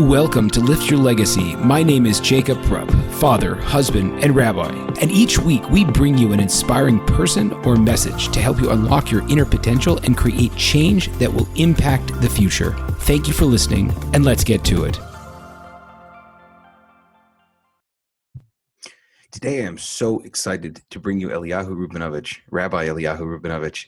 Welcome to Lift Your Legacy. My name is Jacob Prupp, father, husband, and rabbi. And each week we bring you an inspiring person or message to help you unlock your inner potential and create change that will impact the future. Thank you for listening, and let's get to it. Today I am so excited to bring you Eliyahu Rubanovich, Rabbi Eliyahu Rubanovich,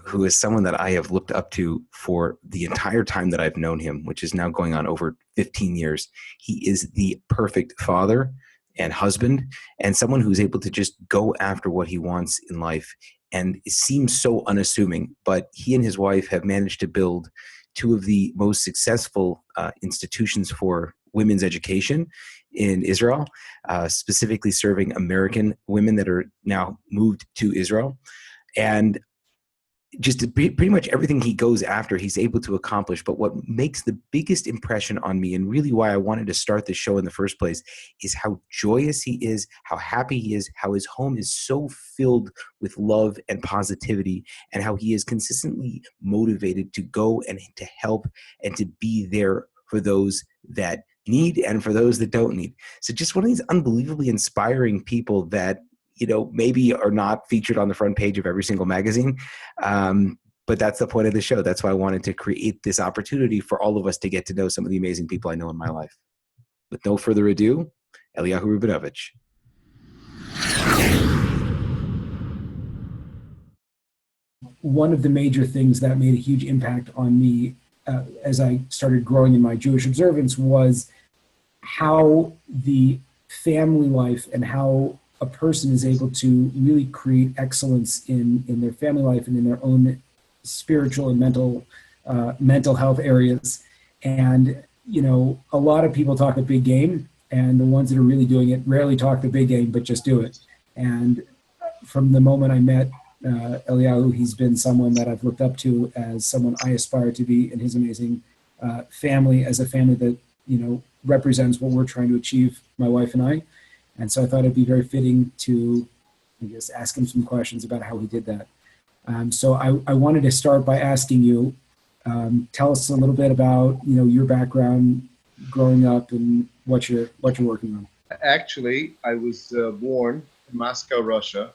who is someone that I have looked up to for the entire time that I've known him, which is now going on over 15 years. He is the perfect father and husband, and someone who's able to just go after what he wants in life. And it seems so unassuming, but he and his wife have managed to build two of the most successful institutions for women's education in Israel, specifically serving American women that are now moved to Israel. And just pretty much everything he goes after, he's able to accomplish. But what makes the biggest impression on me, and really why I wanted to start this show in the first place, is how joyous he is, how happy he is, how his home is so filled with love and positivity, and how he is consistently motivated to go and to help and to be there for those that need and for those that don't need. So just one of these unbelievably inspiring people that, you know, maybe are not featured on the front page of every single magazine. But that's the point of the show. That's why I wanted to create this opportunity for all of us to get to know some of the amazing people I know in my life. With no further ado, Eliyahu Rubanovich. One of the major things that made a huge impact on me as I started growing in my Jewish observance was how the family life and how a person is able to really create excellence in their family life and in their own spiritual and mental health areas. And, you know, a lot of people talk a big game, and the ones that are really doing it rarely talk the big game, but just do it. And from the moment I met Eliyahu, he's been someone that I've looked up to as someone I aspire to be in his amazing family, as a family that, you know, represents what we're trying to achieve, my wife and I. And so I thought it'd be very fitting to, I guess, ask him some questions about how he did that. So I wanted to start by asking you, tell us a little bit about, you know, your background growing up and what you're working on. Actually, I was born in Moscow, Russia,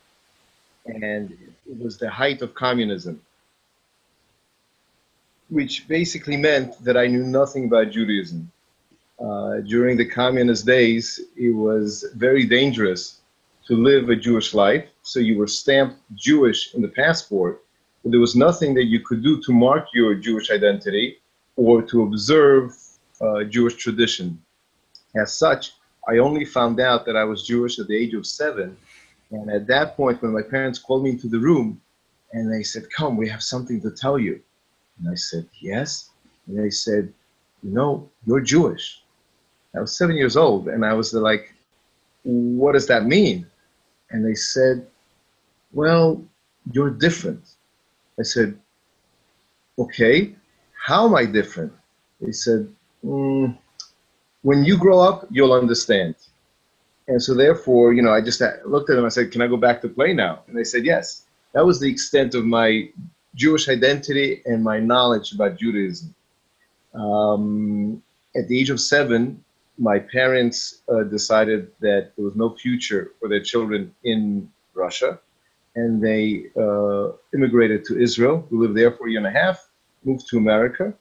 and it was the height of communism, which basically meant that I knew nothing about Judaism. During the communist days, it was very dangerous to live a Jewish life. So you were stamped Jewish in the passport, but there was nothing that you could do to mark your Jewish identity or to observe Jewish tradition. As such, I only found out that I was Jewish at the age of 7. And at that point, when my parents called me into the room and they said, "Come, we have something to tell you." And I said, "Yes." And they said, "You know, you're Jewish." I was 7 years old, and I was like, "What does that mean?" And they said, "Well, you're different." I said, "Okay, how am I different?" They said, "When you grow up, you'll understand." And so therefore, you know, I just looked at them, I said, "Can I go back to play now?" And they said, yes. That was the extent of my Jewish identity and my knowledge about Judaism. At the age of 7, my parents decided that there was no future for their children in Russia, and they immigrated to Israel. We lived there for a year and a half, moved to America.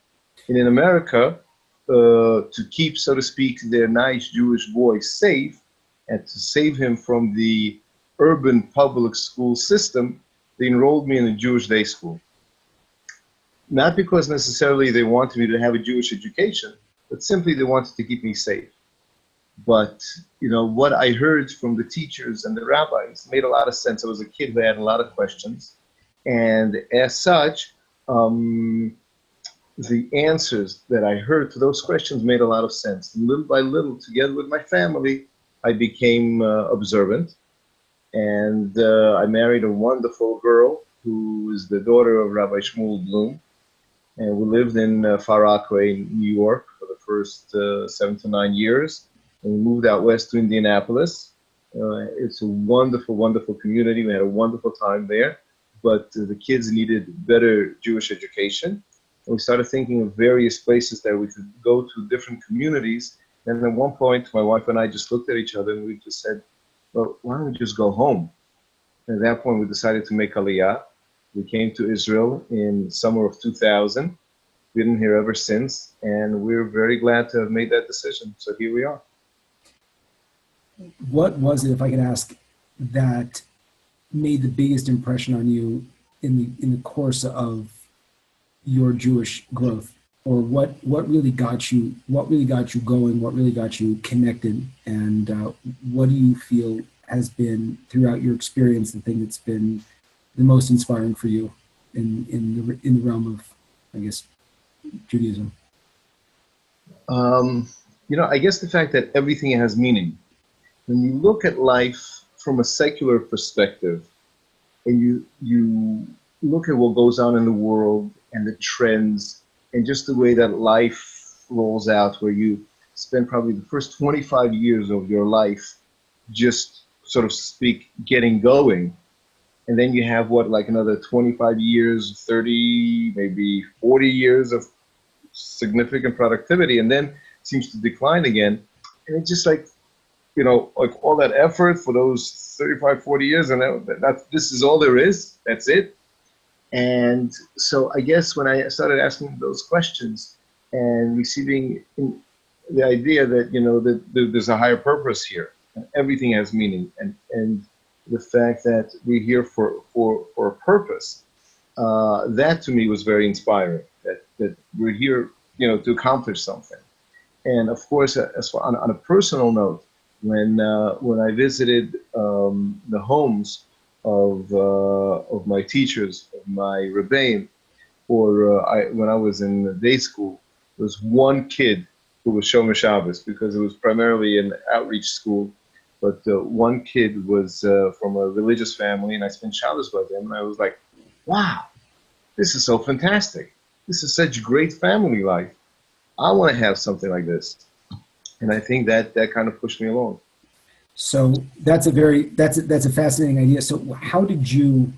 And in America, to keep, so to speak, their nice Jewish boy safe, and to save him from the urban public school system, they enrolled me in a Jewish day school. Not because necessarily they wanted me to have a Jewish education, but simply they wanted to keep me safe. But, you know, what I heard from the teachers and the rabbis made a lot of sense. I was a kid who had a lot of questions. And as such, the answers that I heard to those questions made a lot of sense. And little by little, together with my family, I became observant, and I married a wonderful girl who is the daughter of Rabbi Shmuel Bloom, and we lived in Far Rockaway, New York, for the first 7 to 9 years, and we moved out west to Indianapolis. It's a wonderful, wonderful community. We had a wonderful time there, but the kids needed better Jewish education, And we started thinking of various places that we could go to, different communities. And at one point, my wife and I just looked at each other and we just said, well, why don't we just go home? And at that point, we decided to make Aliyah. We came to Israel in summer of 2000. We've been here ever since, and we're very glad to have made that decision. So here we are. What was it, if I could ask, that made the biggest impression on you in the course of your Jewish growth? Or what really got you going, what really got you connected, and what do you feel has been, throughout your experience, the thing that's been the most inspiring for you in the realm of, I guess, Judaism? I guess the fact that everything has meaning. When you look at life from a secular perspective, and you look at what goes on in the world and the trends, and just the way that life rolls out, where you spend probably the first 25 years of your life just, sort of speak, getting going. And then you have another 25 years, 30, maybe 40 years of significant productivity, and then it seems to decline again. And it's just all that effort for those 35, 40 years, and this is all there is, that's it. And so I guess when I started asking those questions and receiving the idea that, that there's a higher purpose here, and everything has meaning, and the fact that we're here for a purpose, that to me was very inspiring, that we're here, to accomplish something. And of course, on a personal note, when I visited the homes of my teachers, of my rebbeim, or when I was in day school, there was one kid who was Shomer Shabbos, because it was primarily an outreach school. But one kid was from a religious family, and I spent Shabbos with him, and I was like, wow, this is so fantastic. This is such great family life. I want to have something like this. And I think that kind of pushed me along. So that's a fascinating idea. So how did you,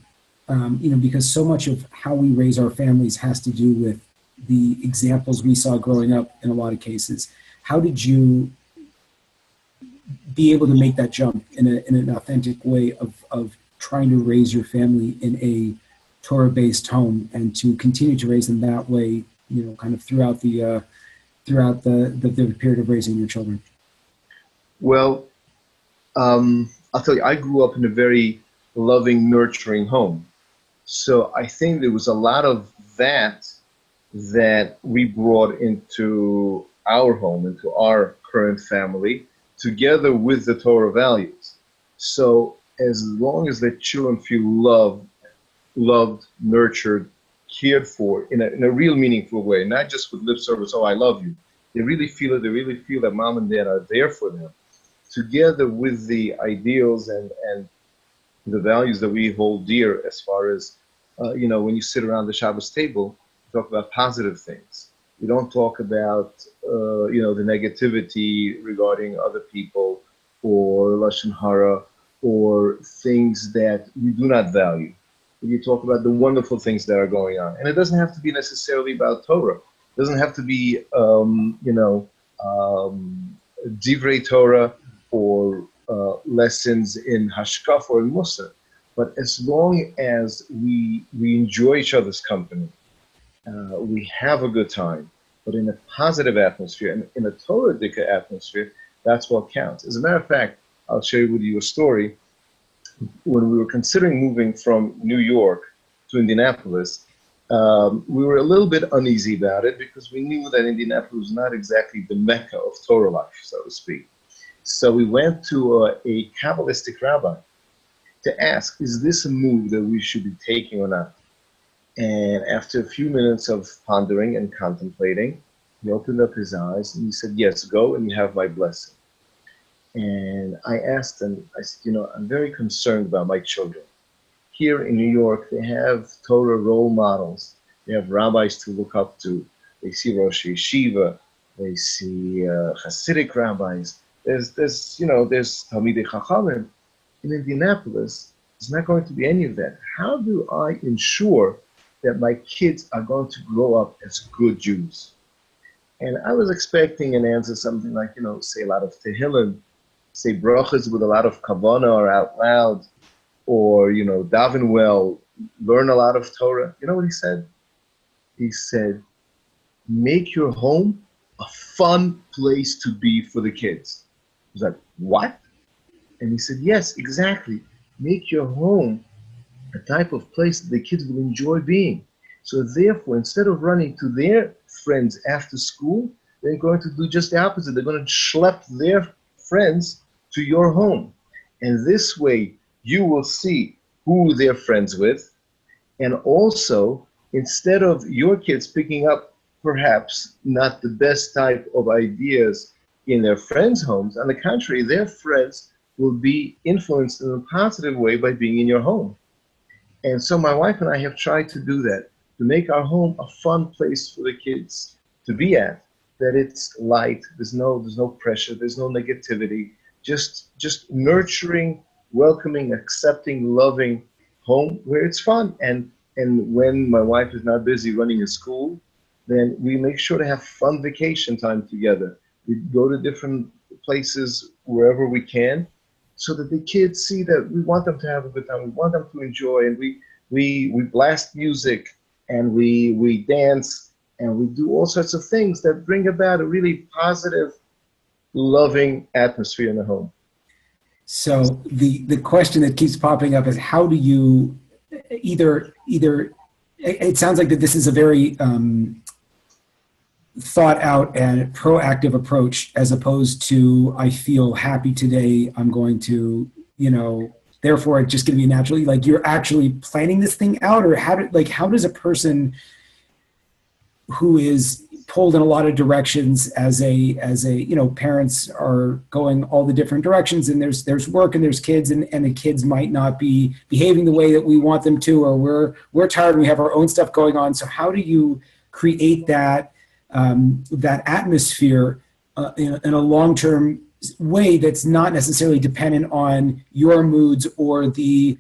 because so much of how we raise our families has to do with the examples we saw growing up in a lot of cases. How did you be able to make that jump in an authentic way of trying to raise your family in a Torah-based home, and to continue to raise them that way, kind of throughout the period of raising your children? Well, I'll tell you, I grew up in a very loving, nurturing home. So I think there was a lot of that we brought into our home, into our current family, together with the Torah values. So as long as the children feel loved, nurtured, cared for in a real meaningful way, not just with lip service, oh, I love you. They really feel it. They really feel that mom and dad are there for them, together with the ideals and the values that we hold dear, as far as, when you sit around the Shabbos table, you talk about positive things. You don't talk about, the negativity regarding other people, or Lashon Hara, or things that we do not value. You talk about the wonderful things that are going on. And it doesn't have to be necessarily about Torah. It doesn't have to be, Divrei Torah, or lessons in Hashkaf or in Musar. But as long as we enjoy each other's company, we have a good time, but in a positive atmosphere, and in a Torah-dika atmosphere, that's what counts. As a matter of fact, I'll share with you a story. When we were considering moving from New York to Indianapolis, we were a little bit uneasy about it, because we knew that Indianapolis was not exactly the Mecca of Torah life, so to speak. So we went to a Kabbalistic rabbi to ask, is this a move that we should be taking or not? And after a few minutes of pondering and contemplating, he opened up his eyes and he said, yes, go and you have my blessing. And I asked him, I said, I'm very concerned about my children. Here in New York, they have Torah role models. They have rabbis to look up to. They see Rosh Yeshiva. They see Hasidic rabbis. There's Talmidei Chachamim. In Indianapolis, there's not going to be any of that. How do I ensure that my kids are going to grow up as good Jews. And I was expecting an answer, something like, say a lot of Tehillim, say brachas with a lot of kavanah or out loud, or, daven well, learn a lot of Torah. You know what he said? He said, make your home a fun place to be for the kids. I was like, what? And he said, yes, exactly. Make your home a type of place that the kids will enjoy being. So therefore, instead of running to their friends after school, they're going to do just the opposite. They're going to schlep their friends to your home. And this way, you will see who they're friends with. And also, instead of your kids picking up perhaps not the best type of ideas in their friends' homes, on the contrary, their friends will be influenced in a positive way by being in your home. And so my wife and I have tried to do that, to make our home a fun place for the kids to be at, that it's light, there's no pressure, there's no negativity, just nurturing, welcoming, accepting, loving home where it's fun. And when my wife is not busy running a school, then we make sure to have fun vacation time together. We go to different places wherever we can, so that the kids see that we want them to have a good time, we want them to enjoy, and we blast music, and we dance, and we do all sorts of things that bring about a really positive, loving atmosphere in the home. So the question that keeps popping up is, how do you either it sounds like that this is a very thought out and proactive approach, as opposed to, I feel happy today, I'm going to, therefore it's just going to be naturally, like you're actually planning this thing out? Or how does a person who is pulled in a lot of directions as a parents are going all the different directions, and there's work and there's kids, and the kids might not be behaving the way that we want them to, or we're tired and we have our own stuff going on. So how do you create that atmosphere in a long-term way that's not necessarily dependent on your moods or the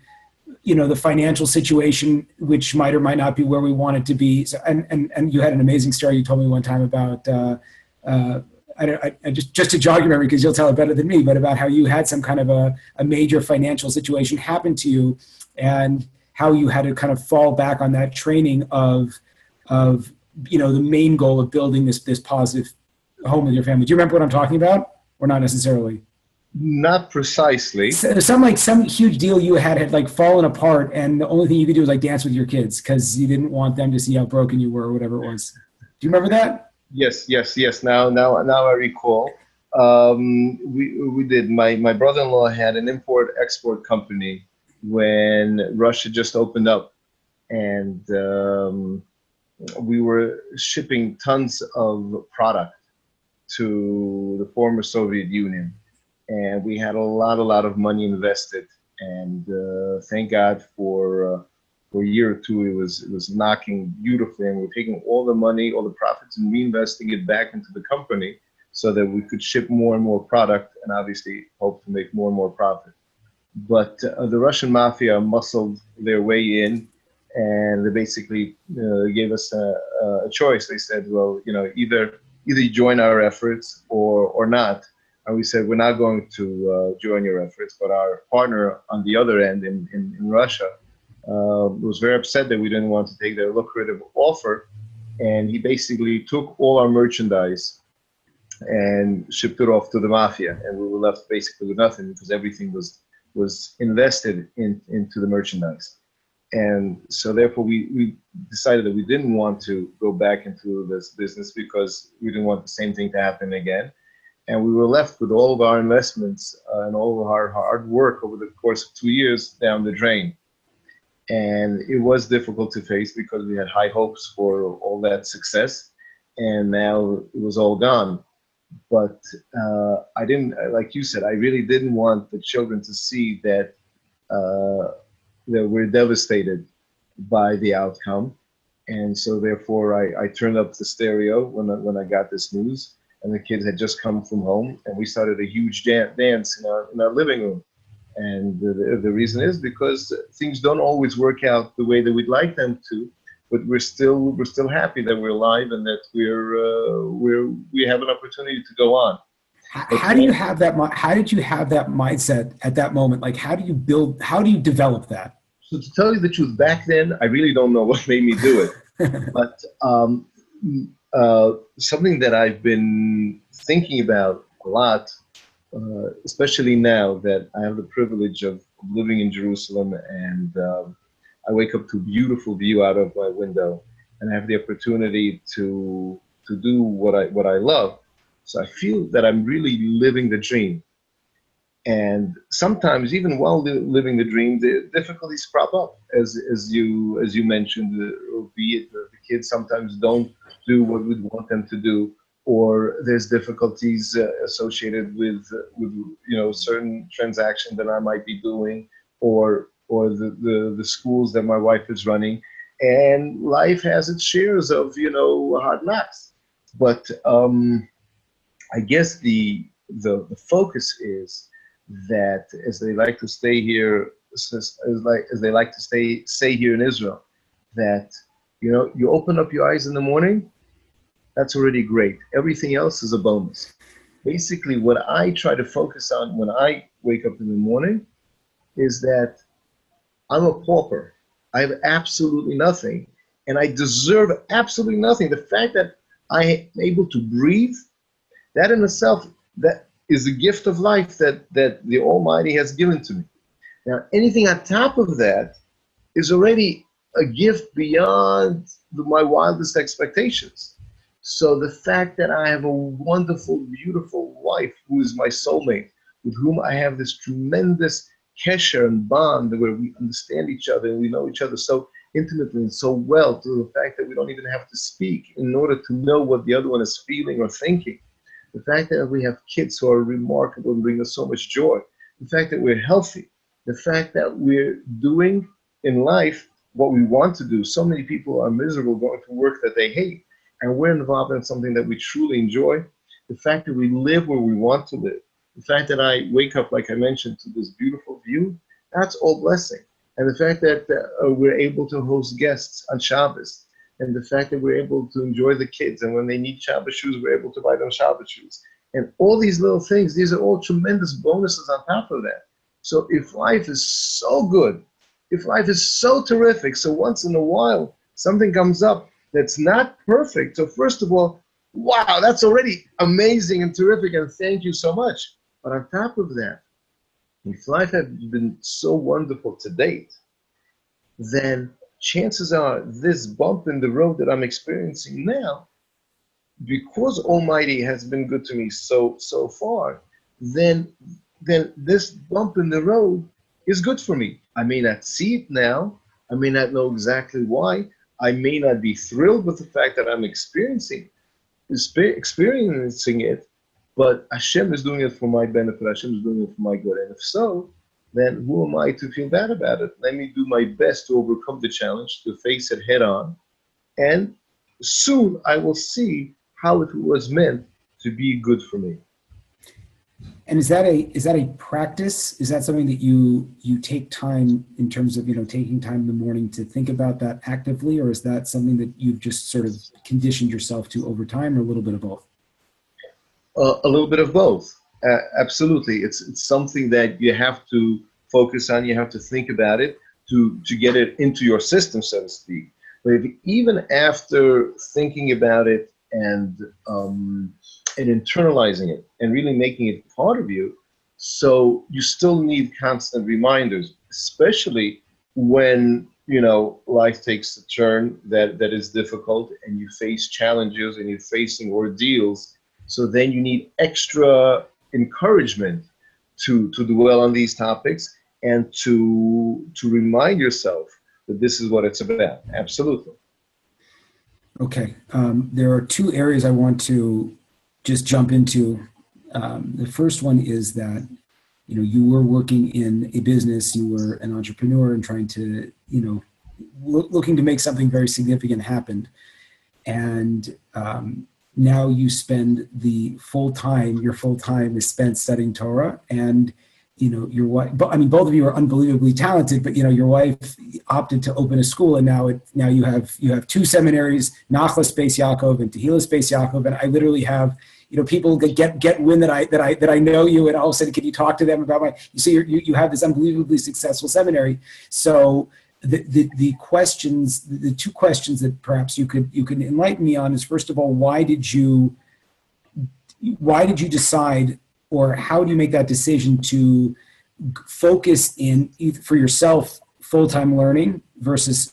financial situation, which might or might not be where we want it to be? So, and you had an amazing story you told me one time about, I just to jog your memory, because you'll tell it better than me, but about how you had some kind of a major financial situation happen to you, and how you had to kind of fall back on that training of the main goal of building this positive home with your family. Do you remember what I'm talking about, or not necessarily? Not precisely. Some huge deal you had like fallen apart, and the only thing you could do was like dance with your kids because you didn't want them to see how broken you were, or whatever it was. Do you remember that? Yes. Now I recall. We did. My brother-in-law had an import-export company when Russia just opened up, and we were shipping tons of product to the former Soviet Union. And we had a lot of money invested, and thank God for a year or two it was knocking beautifully, and we're taking all the money, all the profits, and reinvesting it back into the company so that we could ship more and more product, and obviously hope to make more and more profit. But the Russian mafia muscled their way in, and they basically gave us a choice. They said, well, either you join our efforts or not. And we said, we're not going to join your efforts, but our partner on the other end in Russia was very upset that we didn't want to take their lucrative offer. And he basically took all our merchandise and shipped it off to the mafia. And we were left basically with nothing, because everything was invested into the merchandise. And so therefore we decided that we didn't want to go back into this business, because we didn't want the same thing to happen again. And we were left with all of our investments and all of our hard work over the course of 2 years down the drain. And it was difficult to face, because we had high hopes for all that success, and now it was all gone. But I didn't, like you said, I really didn't want the children to see that we're devastated by the outcome. And so therefore I turned up the stereo when I got this news. And the kids had just come from home, and we started a huge dance in our living room. And the reason is because things don't always work out the way that we'd like them to, but we're still happy that we're alive and that we have an opportunity to go on. How do you have that? How did you have that mindset at that moment? Like, how do you develop that? So to tell you the truth, back then, I really don't know what made me do it. But something that I've been thinking about a lot, especially now that I have the privilege of living in Jerusalem, and I wake up to a beautiful view out of my window, and I have the opportunity to do what I love. So I feel that I'm really living the dream. And sometimes, even while living the dream, the difficulties crop up, as you mentioned. Be it the kids sometimes don't do what we'd want them to do, or there's difficulties associated with certain transactions that I might be doing, or the schools that my wife is running, and life has its shares of hard knocks. But I guess the focus is that, as they like to stay here, as they like to say here in Israel, that you open up your eyes in the morning, that's already great. Everything else is a bonus. Basically, what I try to focus on when I wake up in the morning is that I'm a pauper. I have absolutely nothing, and I deserve absolutely nothing. The fact that I am able to breathe, that in itself, that is a gift of life that the Almighty has given to me. Now, anything on top of that is already a gift beyond my wildest expectations. So the fact that I have a wonderful, beautiful wife who is my soulmate, with whom I have this tremendous kesher and bond where we understand each other and we know each other so intimately and so well, to the fact that we don't even have to speak in order to know what the other one is feeling or thinking. The fact that we have kids who are remarkable and bring us so much joy. The fact that we're healthy. The fact that we're doing in life what we want to do. So many people are miserable going to work that they hate, and we're involved in something that we truly enjoy. The fact that we live where we want to live. The fact that I wake up, like I mentioned, to this beautiful view, that's all blessing. And the fact that we're able to host guests on Shabbos, and the fact that we're able to enjoy the kids, and when they need Shabbat shoes, we're able to buy them Shabbat shoes. And all these little things, these are all tremendous bonuses on top of that. So if life is so good, if life is so terrific, so once in a while something comes up that's not perfect, so first of all, wow, that's already amazing and terrific, and thank you so much. But on top of that, if life has been so wonderful to date, then chances are this bump in the road that I'm experiencing now, because Almighty has been good to me so far, then this bump in the road is good for me. I may not see it now. I may not know exactly why. I may not be thrilled with the fact that I'm experiencing it, but Hashem is doing it for my benefit. Hashem is doing it for my good. And if so, then who am I to feel bad about it? Let me do my best to overcome the challenge, to face it head on. And soon I will see how it was meant to be good for me. And is that a practice? Is that something that you take time in terms of, taking time in the morning to think about that actively, or is that something that you've just sort of conditioned yourself to over time, or a little bit of both? A little bit of both. Absolutely. It's something that you have to focus on. You have to think about it to get it into your system, so to speak. But even after thinking about it and internalizing it and really making it part of you, so you still need constant reminders, especially when life takes a turn that is difficult and you face challenges and you're facing ordeals. So then you need extra encouragement to dwell on these topics and to remind yourself that this is what it's about. Absolutely. Okay. There are two areas I want to just jump into. The first one is that, you were working in a business, you were an entrepreneur and trying to, looking to make something very significant happen. And now you spend your full time is spent studying Torah, and your wife, but I mean, both of you are unbelievably talented, but your wife opted to open a school, and now you have two seminaries, Nachlas Bais Yaakov and Tehilas&nbsp Yaakov, and I literally have people get wind that I know you, and all of a sudden, can you talk to them about you have this unbelievably successful seminary. So the questions, the two questions that perhaps you could enlighten me on is, first of all, why did you decide, or how do you make that decision to focus in for yourself full-time learning versus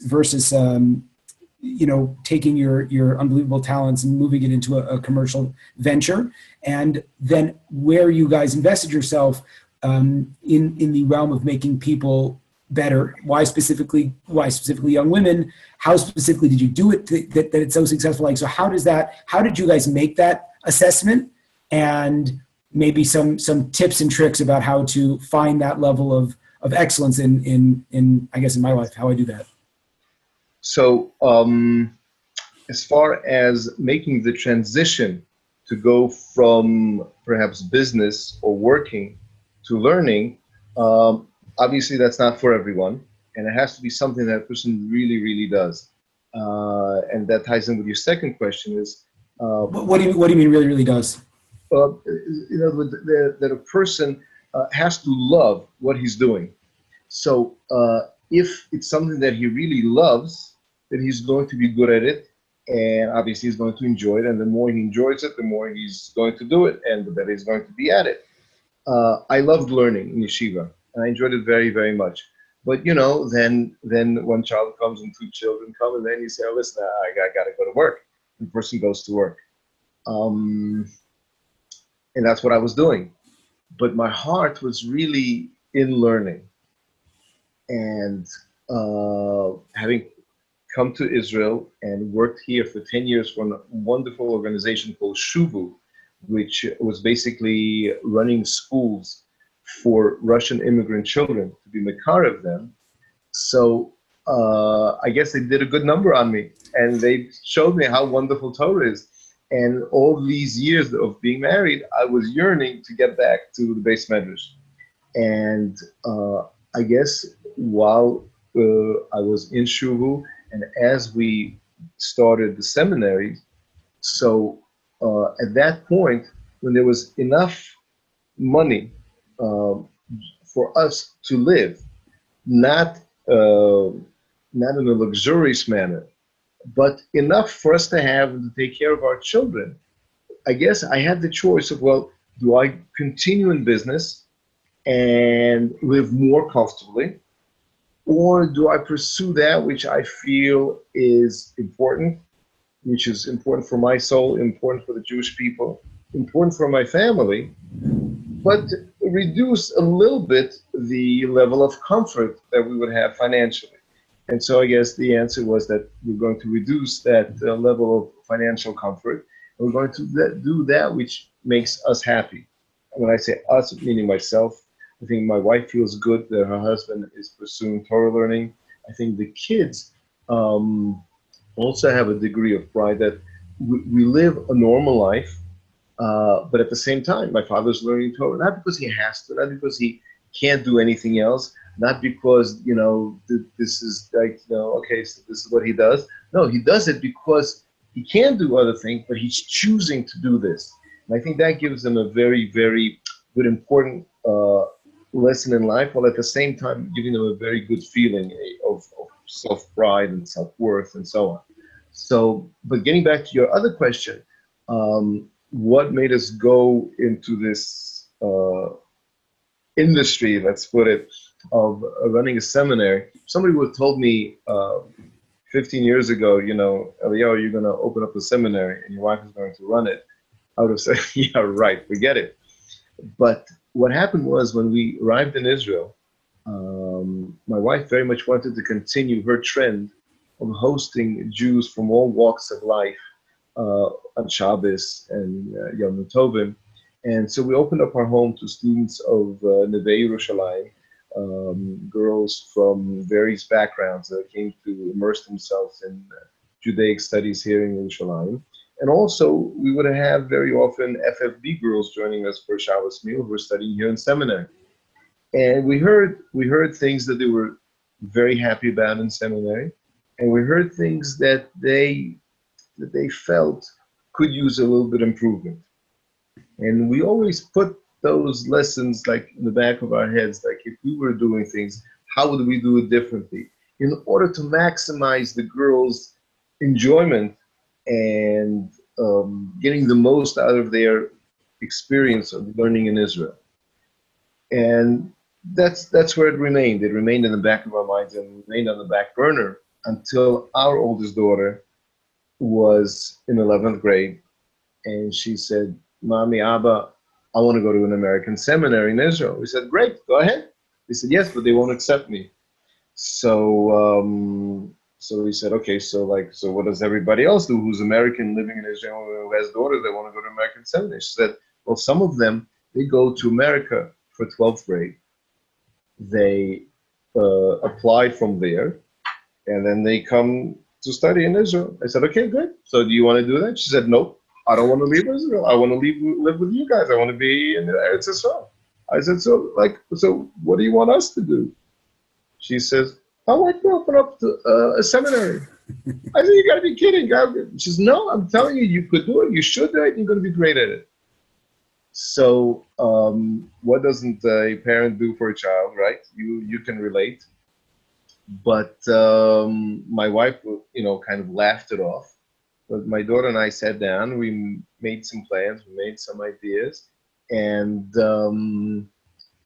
taking your unbelievable talents and moving it into a commercial venture, and then where you guys invested yourself in the realm of making people better? Why specifically young women? How specifically did you do it that it's so successful? Like, so how did you guys make that assessment, and maybe some tips and tricks about how to find that level of excellence in I guess in my life, how I do that? So as far as making the transition to go from perhaps business or working to learning, obviously that's not for everyone, and it has to be something that person really, really does. And that ties in with your second question is, what do you mean really, really does? That a person has to love what he's doing. So if it's something that he really loves, then he's going to be good at it, and obviously he's going to enjoy it. And the more he enjoys it, the more he's going to do it, and the better he's going to be at it. I loved learning in yeshiva, and I enjoyed it very, very much. But then one child comes and two children come, and then you say, "Oh, listen, I got to go to work." And the person goes to work. And that's what I was doing. But my heart was really in learning. And having come to Israel and worked here for 10 years for a wonderful organization called Shuvu, which was basically running schools for Russian immigrant children to be mekarev them. So I guess they did a good number on me, and they showed me how wonderful Torah is. And all these years of being married, I was yearning to get back to the Beis Medrash. And I guess while I was in Shuvu, and as we started the seminary, so at that point, when there was enough money for us to live, not in a luxurious manner, but enough for us to have and to take care of our children, I guess I had the choice of, well, do I continue in business and live more comfortably, or do I pursue that which I feel is important, which is important for my soul, important for the Jewish people, important for my family, but reduce a little bit the level of comfort that we would have financially? And so I guess the answer was that we're going to reduce that level of financial comfort. And we're going to do that which makes us happy. And when I say us, meaning myself, I think my wife feels good that her husband is pursuing Torah learning. I think the kids also have a degree of pride that we live a normal life, but at the same time, my father's learning Torah, not because he has to, not because he can't do anything else, not because, this is like, okay, so this is what he does. No, he does it because he can do other things, but he's choosing to do this. And I think that gives him a very, very good, important lesson in life, while at the same time giving them a very good feeling of self-pride and self-worth and so on. So, but getting back to your other question, what made us go into this industry, let's put it, of running a seminary? Somebody would have told me 15 years ago, Eliyahu, you're going to open up a seminary and your wife is going to run it. I would have said, yeah, right, forget it. But what happened was, when we arrived in Israel, my wife very much wanted to continue her trend of hosting Jews from all walks of life on Shabbat and Yom Tovim. And so we opened up our home to students of Nevei Yerushalayim, girls from various backgrounds that came to immerse themselves in Judaic studies here in Yerushalayim. And also, we would have very often FFB girls joining us for a Shabbos meal who were studying here in seminary. And we heard things that they were very happy about in seminary, and we heard things that they felt could use a little bit improvement. And we always put those lessons like in the back of our heads, like if we were doing things, how would we do it differently? In order to maximize the girls' enjoyment and getting the most out of their experience of learning in Israel. And that's where it remained. It remained in the back of our minds and remained on the back burner until our oldest daughter was in 11th grade. And she said, Mommy, Abba, I want to go to an American seminary in Israel. We said, great, go ahead. They said, yes, but they won't accept me. So we said, okay, so what does everybody else do who's American living in Israel, who has daughters that want to go to American seminary? She said, well, some of them, they go to America for 12th grade. They apply from there, and then they come to study in Israel. I said, okay, good. So do you want to do that? She said, nope, I don't want to leave Israel. I want to live with you guys. I want to be in Eretz Yisrael. I said, so what do you want us to do? She says, I want to open up a seminary. I said, you got to be kidding. She says, no, I'm telling you, you could do it. You should do it. And you're going to be great at it. So what doesn't a parent do for a child, right? You can relate. But my wife, kind of laughed it off. But my daughter and I sat down. We made some plans. We made some ideas. And lo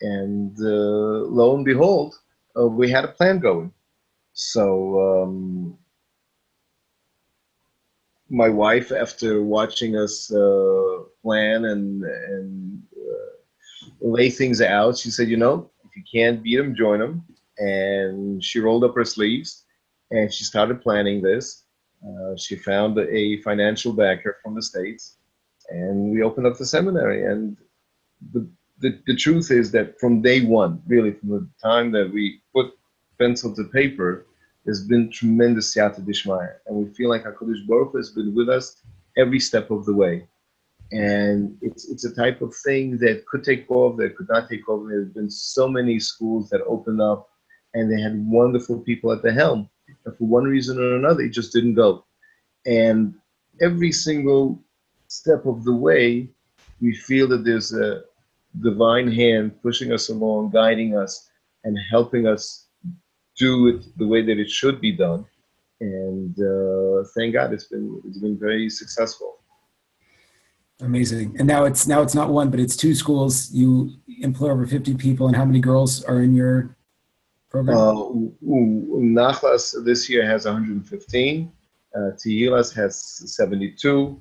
and behold, we had a plan going. So my wife, after watching us plan and lay things out, she said, if you can't beat them, join them. And she rolled up her sleeves and she started planning this. She found a financial backer from the States, and we opened up the seminary. And the truth is that from day one, really from the time that we put pencil to paper, there's been tremendous siyata d'ishmaya, and we feel like HaKadosh Baruch Hu has been with us every step of the way. And it's a type of thing that could take off, that could not take off. There's been so many schools that opened up, and they had wonderful people at the helm. And for one reason or another, it just didn't go. And every single step of the way, we feel that there's a divine hand pushing us along, guiding us, and helping us do it the way that it should be done. And thank God, it's been very successful. Amazing. And now it's not one, but it's two schools. You employ over 50 people, and how many girls are in your program? Nachlas this year has 115. Tehilas has 72.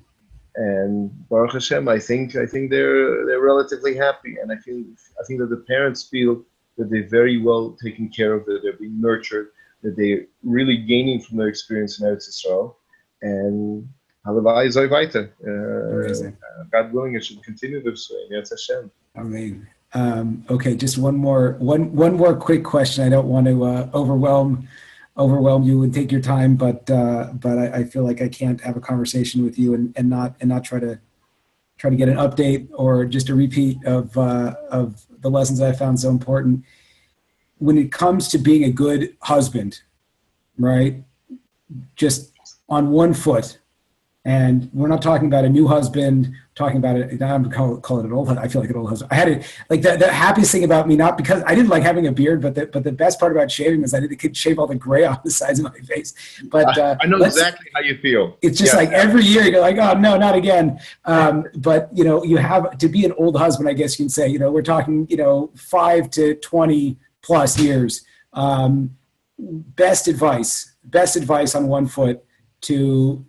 And Baruch Hashem, I think they're relatively happy, and I think that the parents feel that they're very well taken care of, that they're being nurtured, that they're really gaining from their experience in Eretz Yisrael, and Halavai Zoi Weiter. God willing, it should continue this way. Yetz Hashem. Amen. Okay, just one more quick question. I don't want to overwhelm you and take your time, but I feel like I can't have a conversation with you and not try to get an update or just a repeat of the lessons I found so important. When it comes to being a good husband, right? Just on one foot, and we're not talking about a new husband, talking about it. I'm call it an old husband. I feel like an old husband. I had it like the happiest thing about me, not because I didn't like having a beard, but the best part about shaving was I could shave all the gray off the sides of my face. But I know exactly how you feel. It's just like every year you're like, oh no, not again. But you have to be an old husband, I guess you can say. We're talking 5 to 20 plus years. Best advice on one foot to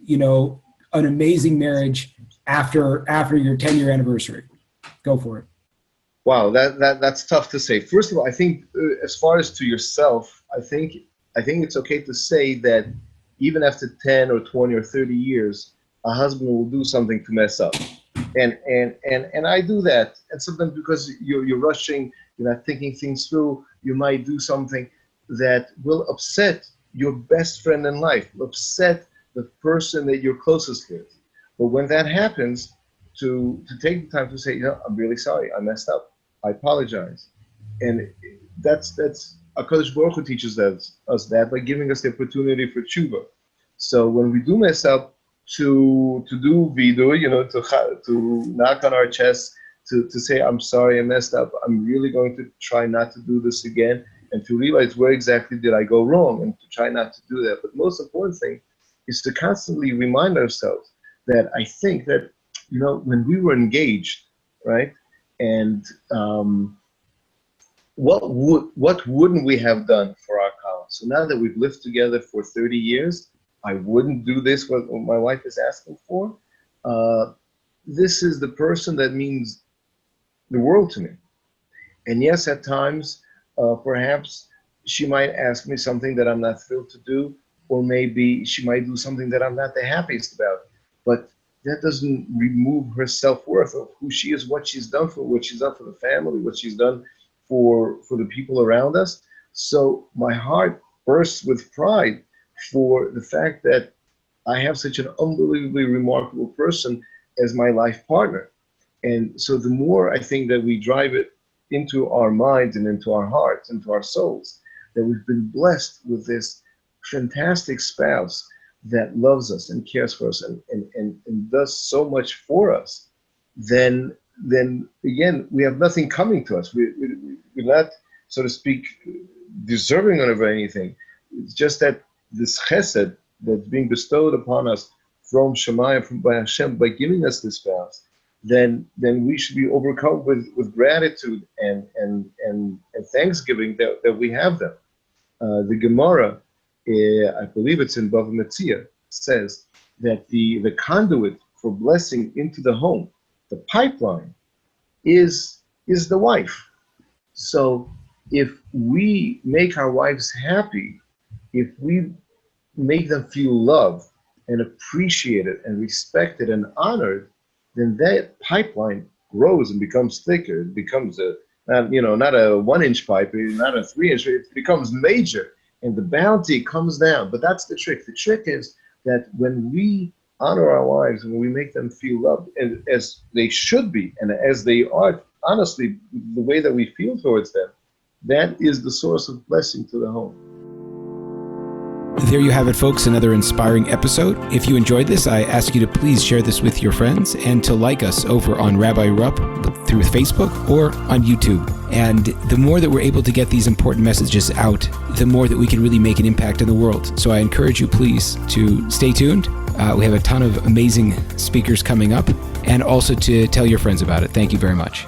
an amazing marriage after your 10-year anniversary. Go for it. Wow, that's tough to say. First of all, I think as far as to yourself, I think it's okay to say that even after 10 or 20 or 30 years, a husband will do something to mess up. And I do that. And sometimes because you're rushing, you're not thinking things through, you might do something that will upset your best friend in life, will upset the person that you're closest with. But when that happens, to take the time to say, I'm really sorry, I messed up, I apologize. that's HaKadosh Baruch Hu teaches us that by giving us the opportunity for tshuva. So when we do mess up, to do vidur, to knock on our chest, to say, I'm sorry, I messed up. I'm really going to try not to do this again, and to realize where exactly did I go wrong, and to try not to do that. But the most important thing is to constantly remind ourselves that I think that, when we were engaged, right, and what wouldn't we have done for our college? So now that we've lived together for 30 years, I wouldn't do this, what my wife is asking for. This is the person that means the world to me. And yes, at times, perhaps she might ask me something that I'm not thrilled to do, or maybe she might do something that I'm not the happiest about. But that doesn't remove her self-worth of who she is, what she's done for the family, what she's done for the people around us. So my heart bursts with pride for the fact that I have such an unbelievably remarkable person as my life partner. And so the more I think that we drive it into our minds and into our hearts, into our souls, that we've been blessed with this fantastic spouse that loves us and cares for us and does so much for us, then again, we have nothing coming to us. We're not, so to speak, deserving of anything. It's just that this chesed that's being bestowed upon us from Shemayim, from by Hashem, by giving us this spouse, then we should be overcome with gratitude and thanksgiving that we have them. The Gemara, I believe it's in Bava Metzia, says that the conduit for blessing into the home, the pipeline, is the wife. So if we make our wives happy, if we make them feel loved and appreciated and respected and honored, then that pipeline grows and becomes thicker. It becomes not a 1-inch pipe, not a 3-inch, it becomes major, and the bounty comes down. But that's the trick. The trick is that when we honor our wives and when we make them feel loved as they should be, and as they are, honestly, the way that we feel towards them, that is the source of blessing to the home. There you have it, folks, another inspiring episode. If you enjoyed this, I ask you to please share this with your friends and to like us over on Rabbi Rupp through Facebook or on YouTube. And the more that we're able to get these important messages out, the more that we can really make an impact in the world. So I encourage you, please, to stay tuned. We have a ton of amazing speakers coming up, and also to tell your friends about it. Thank you very much.